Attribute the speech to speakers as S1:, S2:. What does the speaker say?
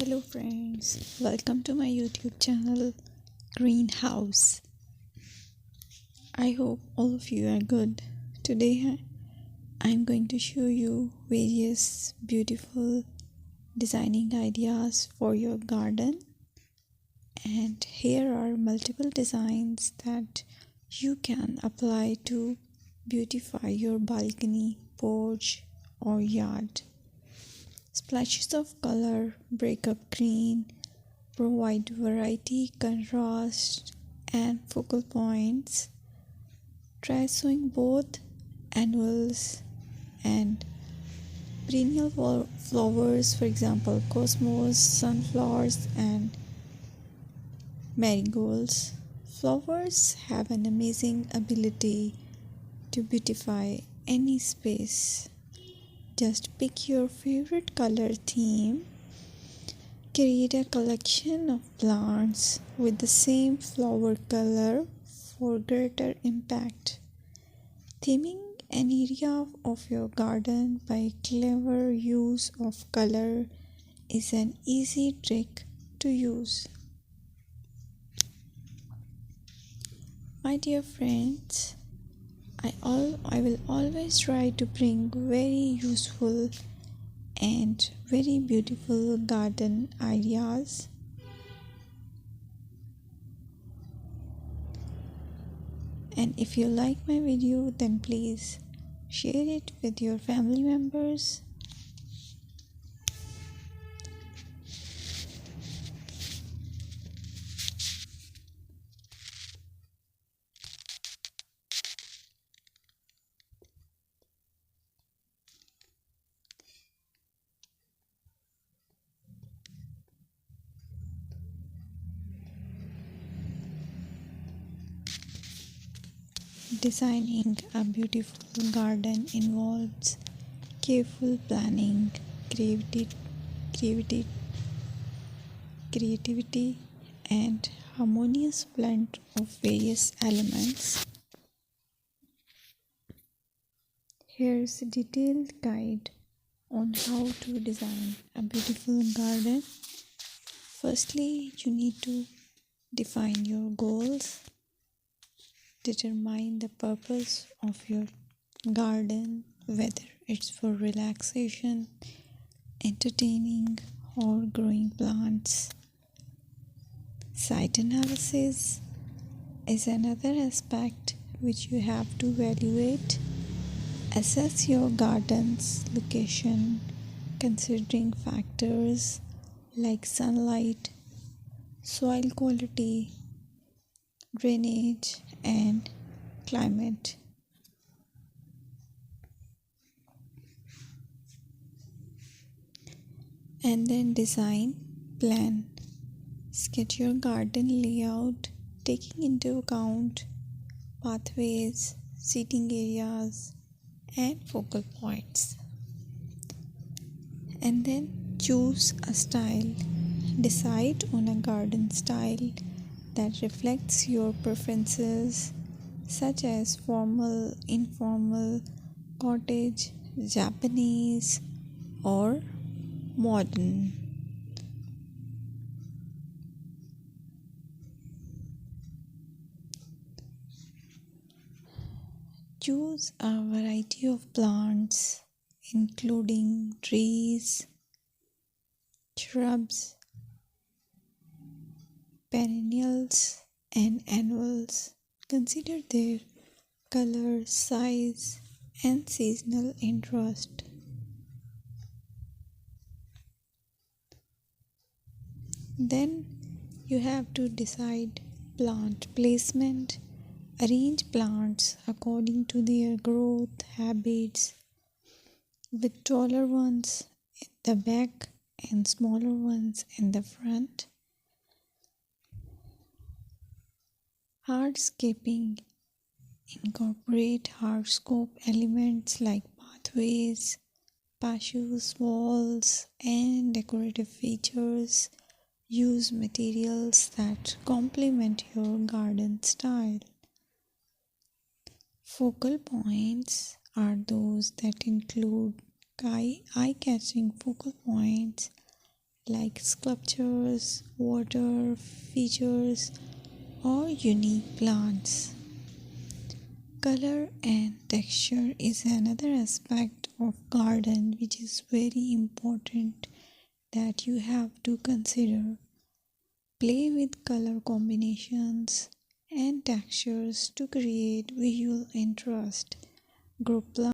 S1: Hello friends, welcome to my YouTube channel Greenhouse. I hope all of you are good. Today I'm going to show you various beautiful designing ideas for your garden, and here are multiple designs that you can apply to beautify your balcony, porch or yard. Splashes of color break up green, provide variety, contrast, and focal points. Try sowing both annuals and perennial flowers, for example, cosmos, sunflowers, and marigolds. Flowers have an amazing ability to beautify any space. Just pick your favorite color theme. Create a collection of plants with the same flower color for greater impact. Theming an area of your garden by clever use of color is an easy trick to use. My dear friends, I will always try to bring very useful and very beautiful garden ideas. And if you like my video, then please share it with your family members. Designing a beautiful garden involves careful planning, creativity, creativity, and harmonious blend of various elements. Here's a detailed guide on how to design a beautiful garden. Firstly, you need to define your goals. Determine the purpose of your garden, whether it's for relaxation, entertaining, or growing plants. Site analysis is another aspect which you have to evaluate. Assess your garden's location, considering factors like sunlight, soil quality, drainage, and climate. And then design plan. Sketch your garden layout, taking into account pathways, seating areas, and focal points. And then choose a style. Decide on a garden style that reflects your preferences, such as formal, informal, cottage, Japanese, or modern. Choose a variety of plants, including trees, shrubs, perennials, and annuals. Consider their color, size, and seasonal interest. Then you have to decide plant placement. Arrange plants according to their growth habits, with taller ones in the back and smaller ones in the front. Hardscaping. Incorporate hardscape elements like pathways, patios, walls, and decorative features. Use materials that complement your garden style. Focal points are those that include eye-catching focal points like sculptures, water features, or unique plants. Color and texture is another aspect of garden which is very important that you have to consider. Play with color combinations and textures to create visual interest. Grow plants